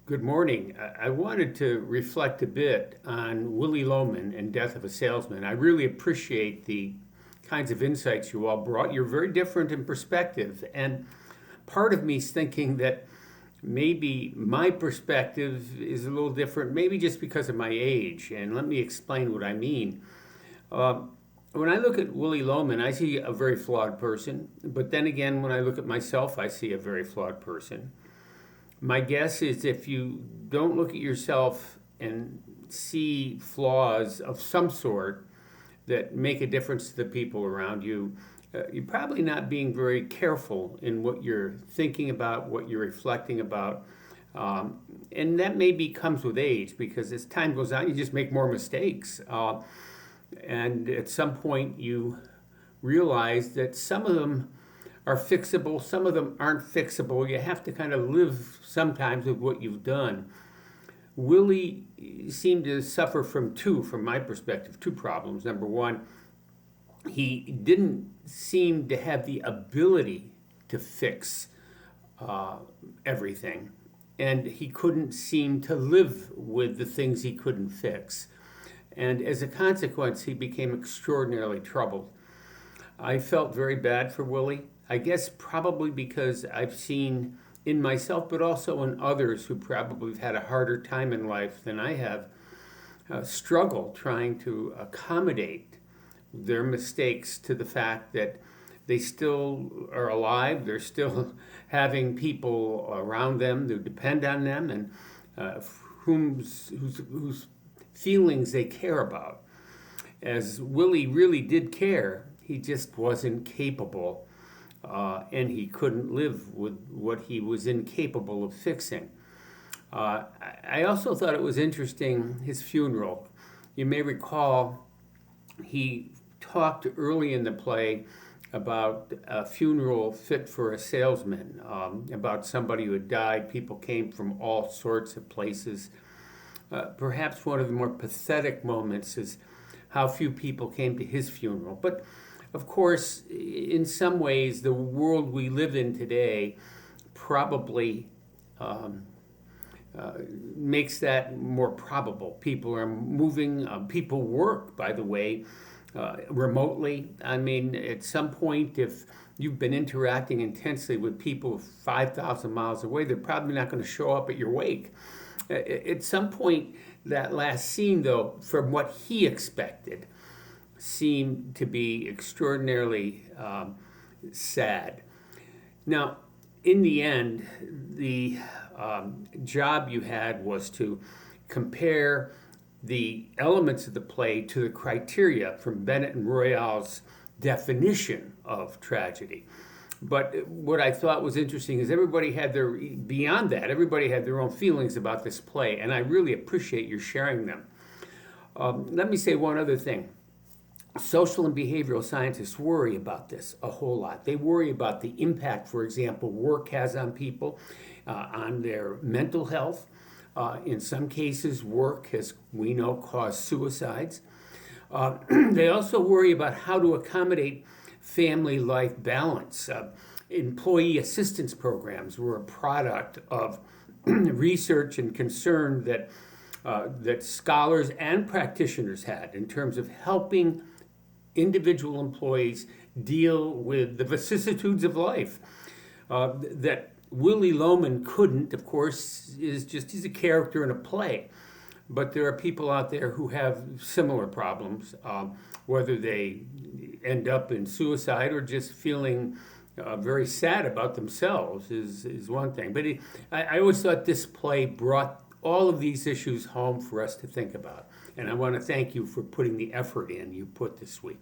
Good morning. I wanted to reflect a bit on Willie Loman and Death of a Salesman. I really appreciate the kinds of insights you all brought. You're very different in perspective. And part of me is thinking that maybe my perspective is a little different, maybe just because of my age. And let me explain what I mean. Uh, when I look at Willie Loman, I see a very flawed person. But then again, when I look at myself, I see a very flawed person. My guess is if you don't look at yourself and see flaws of some sort that make a difference to the people around you, you're probably not being very careful in what you're thinking about, what you're reflecting about. And that maybe comes with age because as time goes on, you just make more mistakes. And at some point, you realize that some of them are fixable, some of them aren't fixable. You have to kind of live sometimes with what you've done. Willie seemed to suffer from my perspective, two problems. Number one, he didn't seem to have the ability to fix uh, everything, and he couldn't seem to live with the things he couldn't fix. And as a consequence, he became extraordinarily troubled. I felt very bad for Willie. I guess probably because I've seen in myself, but also in others who probably have had a harder time in life than I have, struggle trying to accommodate their mistakes to the fact that they still are alive, they're still having people around them who depend on them and whose feelings they care about. As Willie really did care, he just wasn't capable, and he couldn't live with what he was incapable of fixing. I also thought it was interesting his funeral. You may recall he talked early in the play about a funeral fit for a salesman, about somebody who had died. People came from all sorts of places. Perhaps one of the more pathetic moments is how few people came to his funeral. But of course, in some ways, the world we live in today probably um, makes that more probable. People are moving, people work, by the way, remotely. I mean, at some point, if you've been interacting intensely with people 5,000 miles away, they're probably not going to show up at your wake. At some point, that last scene, though, from what he expected, seemed to be extraordinarily sad. Now, in the end, the job you had was to compare the elements of the play to the criteria from Bennett and Royale's definition of tragedy. But what I thought was interesting is beyond that, everybody had their own feelings about this play, and I really appreciate your sharing them. Let me say one other thing. Social and behavioral scientists worry about this a whole lot. They worry about the impact, for example, work has on people, on their mental health. In some cases, work has, we know, caused suicides. They also worry about how to accommodate family life balance. Employee assistance programs were a product of research and concern that scholars and practitioners had in terms of helping individual employees deal with the vicissitudes of life. That Willie Loman couldn't, of course, he's a character in a play. But there are people out there who have similar problems, whether they end up in suicide or just feeling very sad about themselves is one thing. But I always thought this play brought all of these issues home for us to think about. And I want to thank you for putting the effort in you put this week.